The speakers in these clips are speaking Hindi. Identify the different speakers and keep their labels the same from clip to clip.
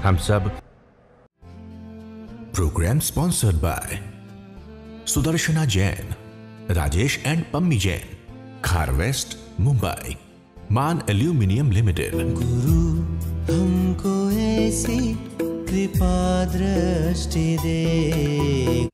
Speaker 1: हम सब। Program sponsored by Sudarshana Jain, Rajesh and Pammi Jain, Khar West, Mumbai, Maan aluminium limited.
Speaker 2: गुरु हमको ऐसी कृपा दृष्टि दे।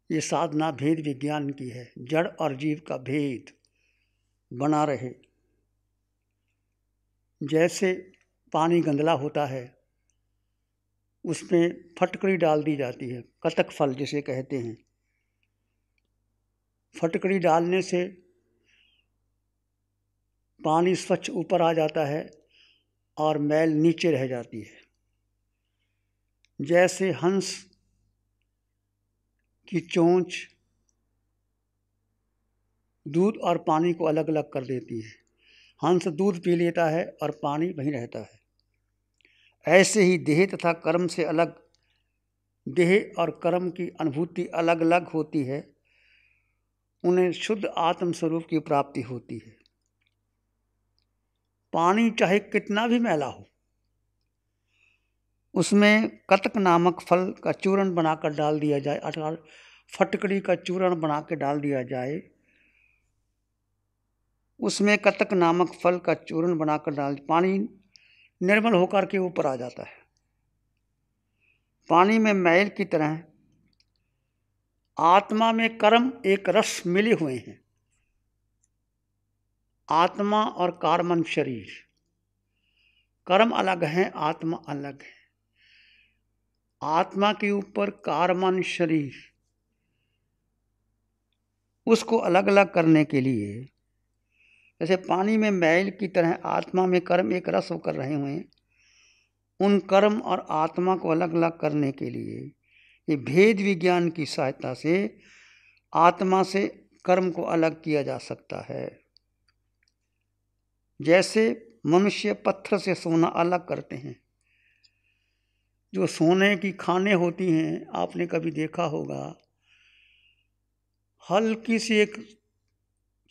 Speaker 3: ये साधना भेद विज्ञान की है। जड़ और जीव का भेद बना रहे। जैसे पानी गंदला होता है, उसमें फटकड़ी डाल दी जाती है, कतक फल जिसे कहते हैं। फटकड़ी डालने से पानी स्वच्छ ऊपर आ जाता है और मैल नीचे रह जाती है। जैसे हंस की चोंच दूध और पानी को अलग अलग कर देती है। हंस दूध पी लेता है और पानी वहीं रहता है। ऐसे ही देह तथा कर्म से अलग, देह और कर्म की अनुभूति अलग अलग होती है। उन्हें शुद्ध आत्म स्वरूप की प्राप्ति होती है। पानी चाहे कितना भी मैला हो, उसमें कतक नामक फल का चूर्ण बनाकर डाल दिया जाए, अर्थात फटकड़ी का चूर्ण बना के डाल दिया जाए, उसमें कतक नामक फल का चूर्ण बनाकर डाल, पानी निर्मल होकर के ऊपर आ जाता है। पानी में मैल की तरह आत्मा में कर्म एक रस मिले हुए हैं। आत्मा और कारमन शरीर, कर्म अलग है, आत्मा अलग है। आत्मा के ऊपर कारमन शरीर, उसको अलग अलग करने के लिए, जैसे पानी में मैल की तरह आत्मा में कर्म एक रस होकर रहे हुए हैं, उन कर्म और आत्मा को अलग अलग करने के लिए ये भेद विज्ञान की सहायता से आत्मा से कर्म को अलग किया जा सकता है। जैसे मनुष्य पत्थर से सोना अलग करते हैं। जो सोने की खानें होती हैं, आपने कभी देखा होगा, हल्की सी एक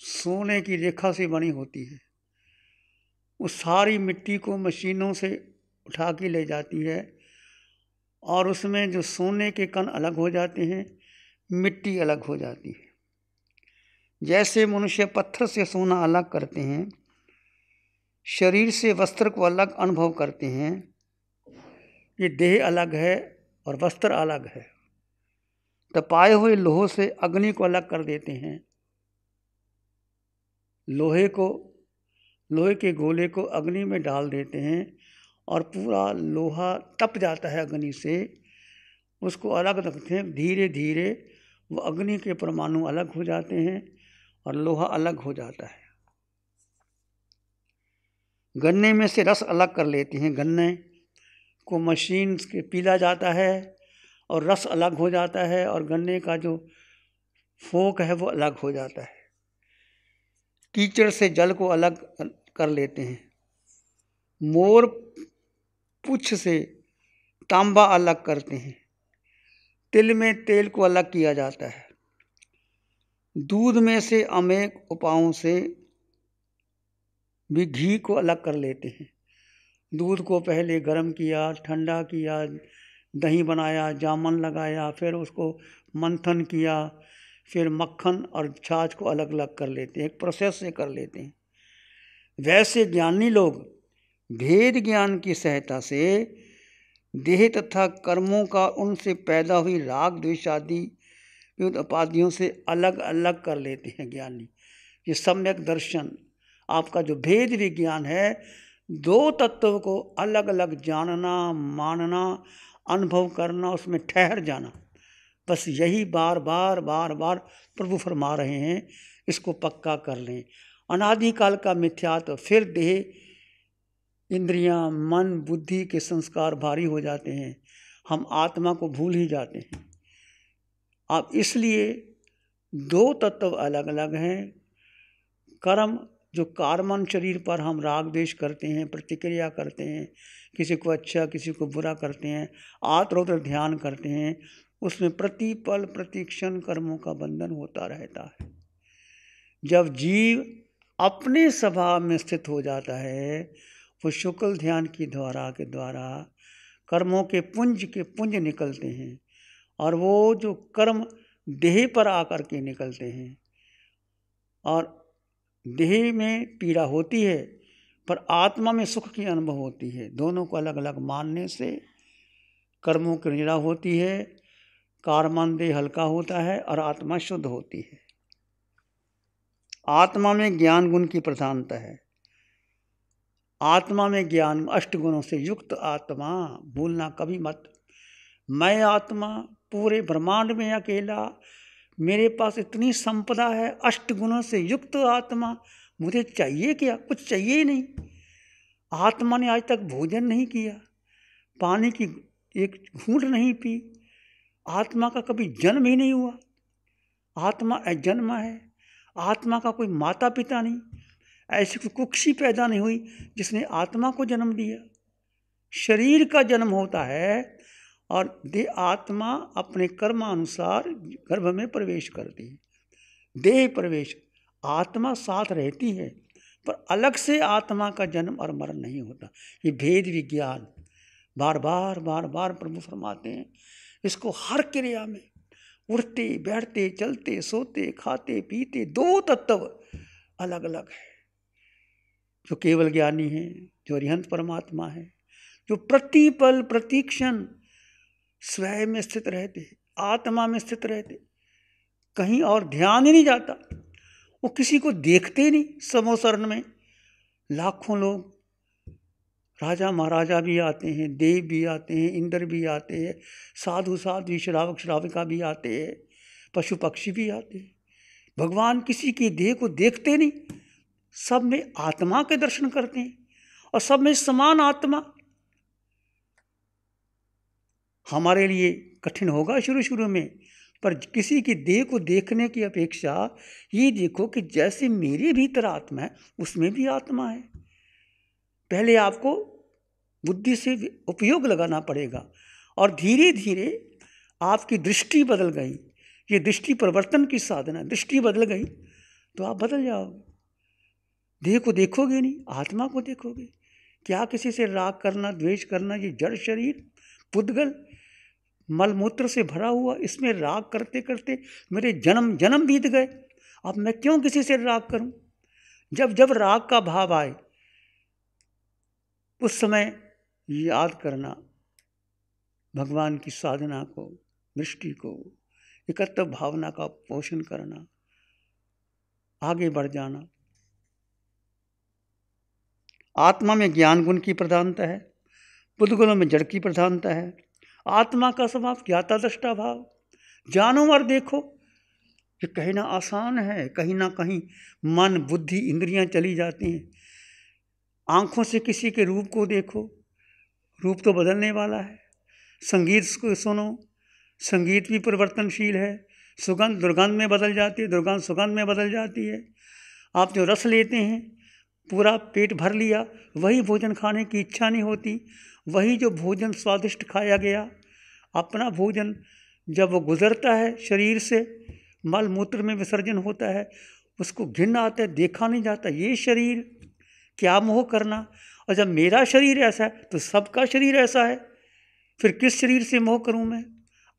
Speaker 3: सोने की रेखा से बनी होती है। उस सारी मिट्टी को मशीनों से उठा के ले जाती है और उसमें जो सोने के कण अलग हो जाते हैं, मिट्टी अलग हो जाती है। जैसे मनुष्य पत्थर से सोना अलग करते हैं, शरीर से वस्त्र को अलग अनुभव करते हैं। ये देह अलग है और वस्त्र अलग है। तपाए हुए लोहे से अग्नि को अलग कर देते हैं। लोहे के गोले को अग्नि में डाल देते हैं और पूरा लोहा तप जाता है अग्नि से। उसको अलग रखते हैं। धीरे धीरे वो अग्नि के परमाणु अलग हो जाते हैं और लोहा अलग हो जाता है। गन्ने में से रस अलग कर लेते हैं। गन्ने को मशीन से पीला जाता है और रस अलग हो जाता है और गन्ने का जो फोक है वो अलग हो जाता है। कीचड़ से जल को अलग कर लेते हैं। मोर पुच्छ से तांबा अलग करते हैं। तिल में तेल को अलग किया जाता है। दूध में से अनेक उपायों से भी घी को अलग कर लेते हैं। दूध को पहले गर्म किया, ठंडा किया, दही बनाया, जामन लगाया, फिर उसको मंथन किया, फिर मक्खन और छाछ को अलग अलग कर लेते हैं। एक प्रोसेस से कर लेते हैं। वैसे ज्ञानी लोग भेद ज्ञान की सहायता से देह तथा कर्मों का उनसे पैदा हुई राग द्वेष आदि उपाधियों से अलग अलग कर लेते हैं ज्ञानी। ये सम्यक दर्शन, आपका जो भेद विज्ञान है, दो तत्व को अलग अलग जानना, मानना, अनुभव करना, उसमें ठहर जाना, बस यही बार बार बार बार प्रभु फरमा रहे हैं। इसको पक्का कर लें। अनादिकाल का मिथ्यात्व, फिर देह, इंद्रियां, मन, बुद्धि के संस्कार भारी हो जाते हैं। हम आत्मा को भूल ही जाते हैं। अब इसलिए दो तत्व अलग अलग हैं। कर्म, जो कार्मन शरीर पर हम राग द्वेष करते हैं, प्रतिक्रिया करते हैं, किसी को अच्छा किसी को बुरा करते हैं, आत्रोत्र ध्यान करते हैं, उसमें प्रतिपल प्रतिक्षण कर्मों का बंधन होता रहता है। जब जीव अपने स्वभाव में स्थित हो जाता है, वो शुक्ल ध्यान की द्वारा कर्मों के पुंज निकलते हैं, और वो जो कर्म देह पर आकर के निकलते हैं, और देह में पीड़ा होती है पर आत्मा में सुख की अनुभव होती है। दोनों को अलग अलग मानने से कर्मों की निरा होती है, कारमान देह हल्का होता है और आत्मा शुद्ध होती है। आत्मा में ज्ञान गुण की प्रधानता है। आत्मा में ज्ञान 8 गुणों से युक्त आत्मा, भूलना कभी मत। मैं आत्मा पूरे ब्रह्मांड में अकेला, मेरे पास इतनी संपदा है, 8 गुणों से युक्त आत्मा, मुझे चाहिए क्या? कुछ चाहिए ही नहीं। आत्मा ने आज तक भोजन नहीं किया, पानी की एक घूंट नहीं पी, आत्मा का कभी जन्म ही नहीं हुआ। आत्मा अजन्म है, आत्मा का कोई माता पिता नहीं, ऐसी कोई कुक्षी पैदा नहीं हुई जिसने आत्मा को जन्म दिया। शरीर का जन्म होता है और आत्मा अपने कर्मानुसार गर्भ में प्रवेश करती है। देह प्रवेश, आत्मा साथ रहती है पर अलग से आत्मा का जन्म और मरण नहीं होता। ये भेद विज्ञान बार बार प्रभु फरमाते हैं। इसको हर क्रिया में, उठते बैठते चलते सोते खाते पीते, 2 तत्व अलग अलग है। जो केवल ज्ञानी है, जो अरिहंत परमात्मा है, जो प्रतिपल प्रतिक्षण स्वयं में स्थित रहते, आत्मा में स्थित रहते, कहीं और ध्यान ही नहीं जाता। वो किसी को देखते ही नहीं। समोसरण में लाखों लोग, राजा महाराजा भी आते हैं, देव भी आते हैं, इंद्र भी आते हैं, साधु साध्वी श्रावक श्राविका भी आते हैं, पशु पक्षी भी आते हैं। भगवान किसी की देह को देखते नहीं, सब में आत्मा के दर्शन करते हैं और सब में समान आत्मा। हमारे लिए कठिन होगा शुरू में, पर किसी की देह को देखने की अपेक्षा ये देखो कि जैसे मेरे भीतर आत्मा है, उसमें भी आत्मा है। पहले आपको बुद्धि से उपयोग लगाना पड़ेगा और धीरे धीरे आपकी दृष्टि बदल गई। ये दृष्टि परिवर्तन की साधना। दृष्टि बदल गई तो आप बदल जाओगे। देह को देखोगे नहीं, आत्मा को देखोगे। क्या किसी से राग करना, द्वेष करना? ये जड़ शरीर पुद्गल मलमूत्र से भरा हुआ, इसमें राग करते करते मेरे जन्म बीत गए। अब मैं क्यों किसी से राग करूं? जब राग का भाव आए उस समय याद करना भगवान की साधना को, दृष्टि को, एकत्व भावना का पोषण करना, आगे बढ़ जाना। आत्मा में ज्ञान गुण की प्रधानता है, पुद्गलों में जड़ की प्रधानता है। आत्मा का स्वभाव ज्ञाता दृष्टा भाव। जानो और देखो, ये कहना आसान है, कहीं ना कहीं मन बुद्धि इंद्रियां चली जाती हैं। आँखों से किसी के रूप को देखो, रूप तो बदलने वाला है। संगीत को सुनो, संगीत भी परिवर्तनशील है। सुगंध दुर्गंध में बदल जाती है, दुर्गंध सुगंध में बदल जाती है। आप जो रस लेते हैं, पूरा पेट भर लिया, वही भोजन खाने की इच्छा नहीं होती। वही जो भोजन स्वादिष्ट खाया गया, अपना भोजन जब वो गुजरता है शरीर से, मल मूत्र में विसर्जन होता है, उसको घिन आता है, देखा नहीं जाता। ये शरीर क्या मोह करना। और जब मेरा शरीर ऐसा है तो सबका शरीर ऐसा है, फिर किस शरीर से मोह करूं मैं?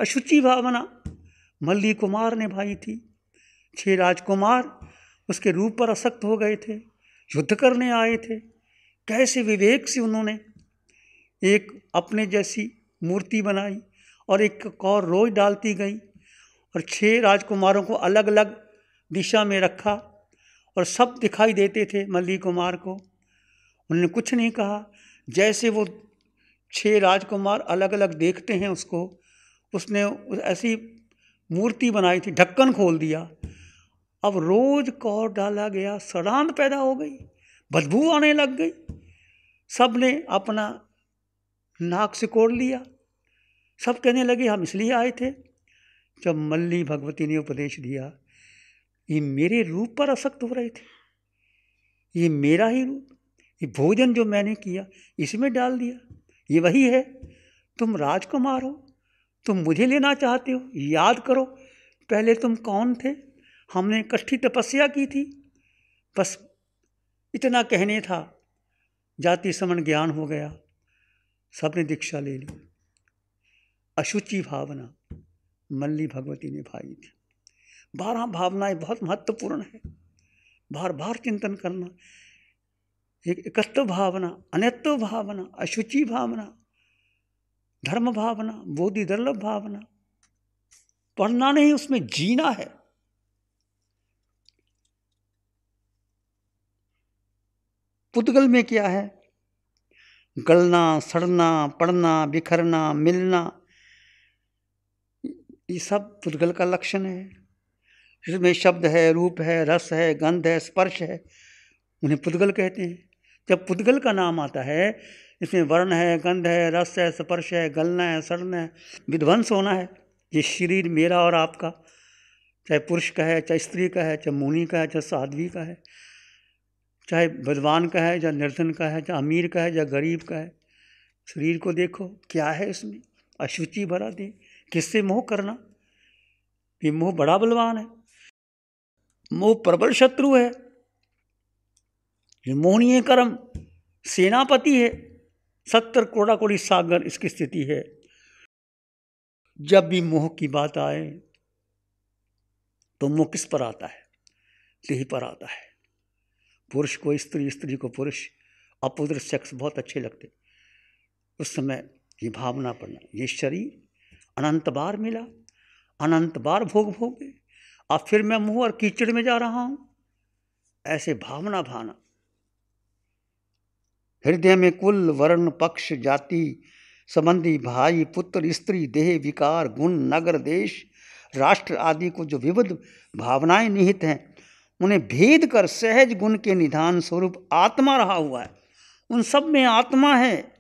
Speaker 3: अशुचि भावना मल्ली कुमार ने भाई थी। 6 राजकुमार उसके रूप पर आसक्त हो गए थे, युद्ध करने आए थे। कैसे विवेक से उन्होंने एक अपने जैसी मूर्ति बनाई और एक कौर रोज डालती गई और 6 राजकुमारों को अलग अलग दिशा में रखा और सब दिखाई देते थे मल्ली कुमार को। उन्होंने कुछ नहीं कहा। जैसे वो 6 राजकुमार अलग अलग देखते हैं उसको, उसने ऐसी मूर्ति बनाई थी, ढक्कन खोल दिया। अब रोज कौर डाला गया, सड़ांध पैदा हो गई, बदबू आने लग गई। सब ने अपना नाक सिकोड़ लिया। सब कहने लगे हम इसलिए आए थे। जब मल्ली भगवती ने उपदेश दिया, ये मेरे रूप पर आसक्त हो रहे थे, ये मेरा ही रूप, ये भोजन जो मैंने किया इसमें डाल दिया, ये वही है। तुम राजकुमार हो, तुम मुझे लेना चाहते हो। याद करो पहले तुम कौन थे। हमने कष्टी तपस्या की थी। बस इतना कहने था, जाति समन ज्ञान हो गया। सबने दीक्षा ले ली। अशुचि भावना मल्ली भगवती ने भाई थी। 12 भावनाएं बहुत महत्वपूर्ण है, बार बार चिंतन करना। एक एकत्व भावना, अनित्व भावना, अशुचि भावना, धर्म भावना, बोधि दुर्लभ भावना। पढ़ना नहीं, उसमें जीना है। पुद्गल में क्या है? गलना, सड़ना, पड़ना, बिखरना, मिलना, ये सब पुद्गल का लक्षण है। जिसमें शब्द है, रूप है, रस है, गंध है, स्पर्श है, उन्हें पुद्गल कहते हैं। जब पुद्गल का नाम आता है, इसमें वर्ण है, गंध है, रस है, स्पर्श है, गलना है, सड़ना है, विध्वंस होना है। ये शरीर मेरा और आपका, चाहे पुरुष का है, चाहे स्त्री का है, चाहे मुनि का है, चाहे साध्वी का है, चाहे विद्वान का है, चाहे निर्धन का है, चाहे अमीर का है, चाहे गरीब का है। शरीर को देखो, क्या है इसमें? अशुचि भरा दे। किससे मोह करना? ये मोह बड़ा बलवान है, मोह प्रबल शत्रु है, ये मोहनीय कर्म सेनापति है। 70 कोड़ा कोड़ी सागर इसकी स्थिति है। जब भी मोह की बात आए तो मोह किस पर आता है? देह पर आता है। पुरुष को स्त्री, स्त्री को पुरुष, अपुत्र सेक्स बहुत अच्छे लगते। उस समय ये भावना पड़ना, ये शरीर अनंत बार मिला, अनंत बार भोग भोगे, अब फिर मैं मुंह और कीचड़ में जा रहा हूं, ऐसे भावना भाना। हृदय में कुल, वर्ण, पक्ष, जाति, संबंधी, भाई, पुत्र, स्त्री, देह, विकार, गुण, नगर, देश, राष्ट्र आदि को जो विविध भावनाएं निहित हैं, उन्हें भेद कर सहज गुण के निधान स्वरूप आत्मा रहा हुआ है। उन सब में आत्मा है।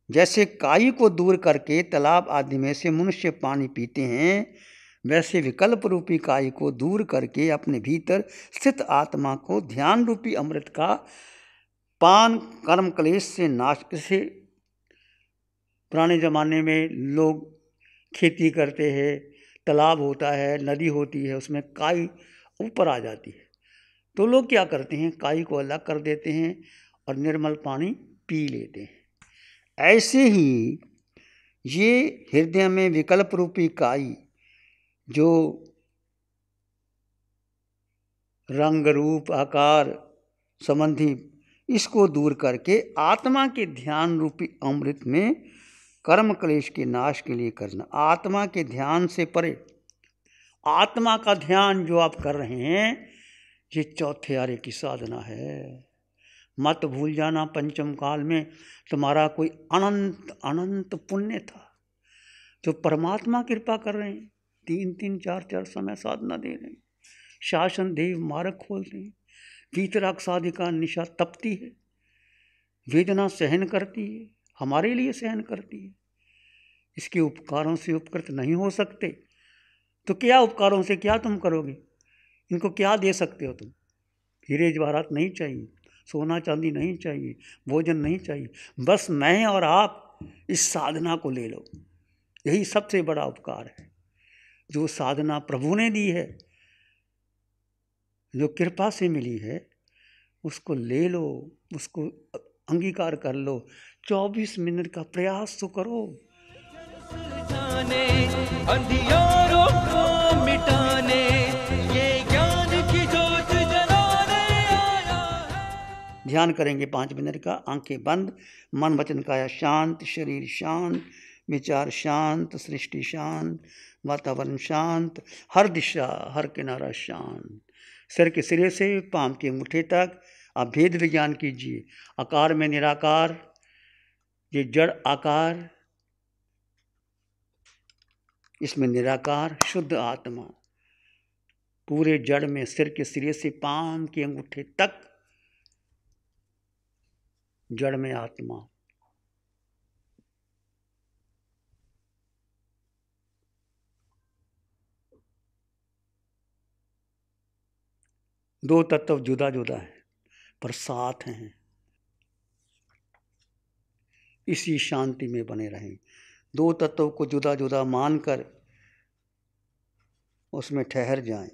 Speaker 3: जैसे काई को दूर करके तालाब आदि में से मनुष्य पानी पीते हैं, वैसे विकल्प रूपी काई को दूर करके अपने भीतर स्थित आत्मा को ध्यान रूपी अमृत का पान कर्म क्लेश से नाश। से पुराने ज़माने में लोग खेती करते हैं, तालाब होता है, नदी होती है, उसमें काई ऊपर आ जाती है, तो लोग क्या करते हैं? काई को अलग कर देते हैं और निर्मल पानी पी लेते हैं। ऐसे ही ये हृदय में विकल्प रूपी काई, जो रंग रूप आकार संबंधी, इसको दूर करके आत्मा के ध्यान रूपी अमृत में कर्म क्लेश के नाश के लिए करना। आत्मा के ध्यान से परे, आत्मा का ध्यान जो आप कर रहे हैं, ये चौथे आरे की साधना है। मत भूल जाना, पंचम काल में तुम्हारा कोई अनंत अनंत पुण्य था, जो परमात्मा कृपा कर रहे हैं। 3-3, 4-4 समय साधना दे रहे हैं, शासन देव मार्ग खोल रहे हैं, वीतराग साधिका निशा तपती है, वेदना सहन करती है, हमारे लिए सहन करती है। इसके उपकारों से उपकृत नहीं हो सकते, तो क्या उपकारों से क्या तुम करोगे? इनको क्या दे सकते हो तुम? हीरे जवाहरात नहीं चाहिए, सोना चांदी नहीं चाहिए, भोजन नहीं चाहिए, बस मैं और आप इस साधना को ले लो। यही सबसे बड़ा उपकार है। जो साधना प्रभु ने दी है, जो कृपा से मिली है, उसको ले लो, उसको अंगीकार कर लो। 24 मिनट का प्रयास तो करो।
Speaker 2: अंधियारों को मिटाने, ये ज्ञान की जोत जलाने आया है।
Speaker 3: ध्यान करेंगे 5 मिनट का, आंखें बंद, मन वचन काया शांत, शरीर शांत, विचार शांत, सृष्टि शांत, वातावरण शांत, हर दिशा हर किनारा शांत। सिर के सिरे से पांव के अंगूठे तक आप भेद विज्ञान कीजिए। आकार में निराकार, ये जड़ आकार, इसमें निराकार शुद्ध आत्मा। पूरे जड़ में सिर के सिरे से पांव के अंगूठे तक जड़ में आत्मा। दो तत्व जुदा जुदा है पर साथ हैं। इसी शांति में बने रहें। दो तत्वों को जुदा जुदा मानकर उसमें ठहर जाएं।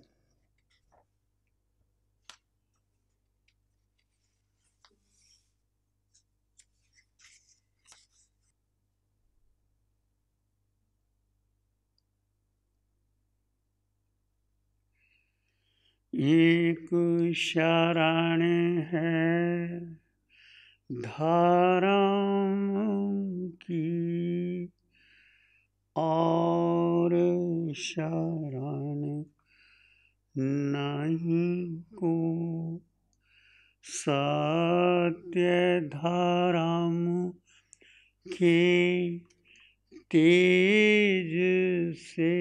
Speaker 3: एक शरण है धर्म की और शरण नहीं को, सत्य धर्म के तेज से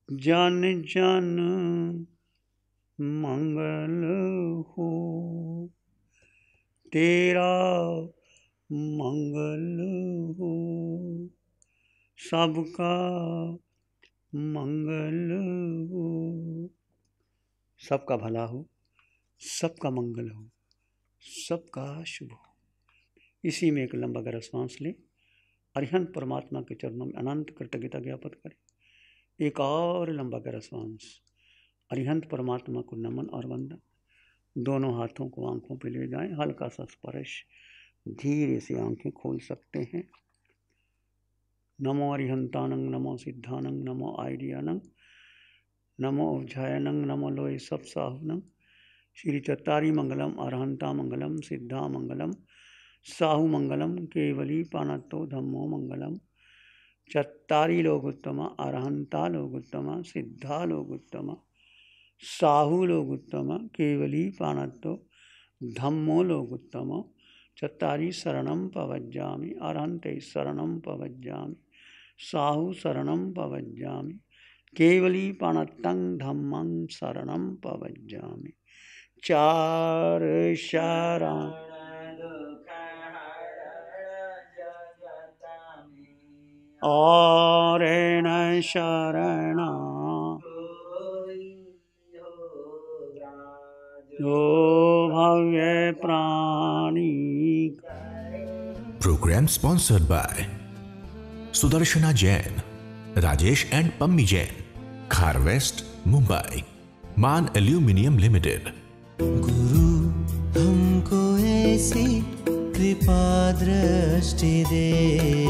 Speaker 3: जन जन मंगल हो, तेरा मंगल हो, सबका मंगल हो, सबका भला हो, सबका मंगल हो, सबका शुभ हो। इसी में एक लंबा गहरा सांस लें, अरिहंत परमात्मा के चरणों में अनंत कृतज्ञता ज्ञापित करें। एक और लंबा गहरा सांस, अरिहंत परमात्मा को नमन और वंदन। दोनों हाथों को आंखों पे ले जाएं, हल्का सा स्पर्श, धीरे से आंखें खोल सकते हैं। नमो अरिहंतानंग, नमो सिद्धानंग, नमो आइडियानंग, नमो उपझायनंग, नमो लोय सब साहुनंग। श्री चत्तारी मंगलम, अरहंता मंगलम, सिद्धा मंगलम, साहु मंगलम, केवली पानतो धम्मो मंगलम। चत्तारी लोगोत्तम, अरहंता लोगोत्तम, सिद्धा लोगोत्तम, साहु लोगोत्तम, केवली पानतो धम्मो लोगोत्तम। चत्तारी शरणं पवज्जामि, अरहंते शरणं पवज्जामि, साहु शरणं पवज्जामि, केवली पानतं धम्मं शरणं पवज्जामि। चार शरण और न शरण जो भव्य प्राणी।
Speaker 1: Program sponsored by Sudarshana Jain, Rajesh and Pammi Jain, Khar West, Mumbai, Man Aluminium Limited।
Speaker 4: गुरु हमको ऐसी कृपा दृष्टि दे,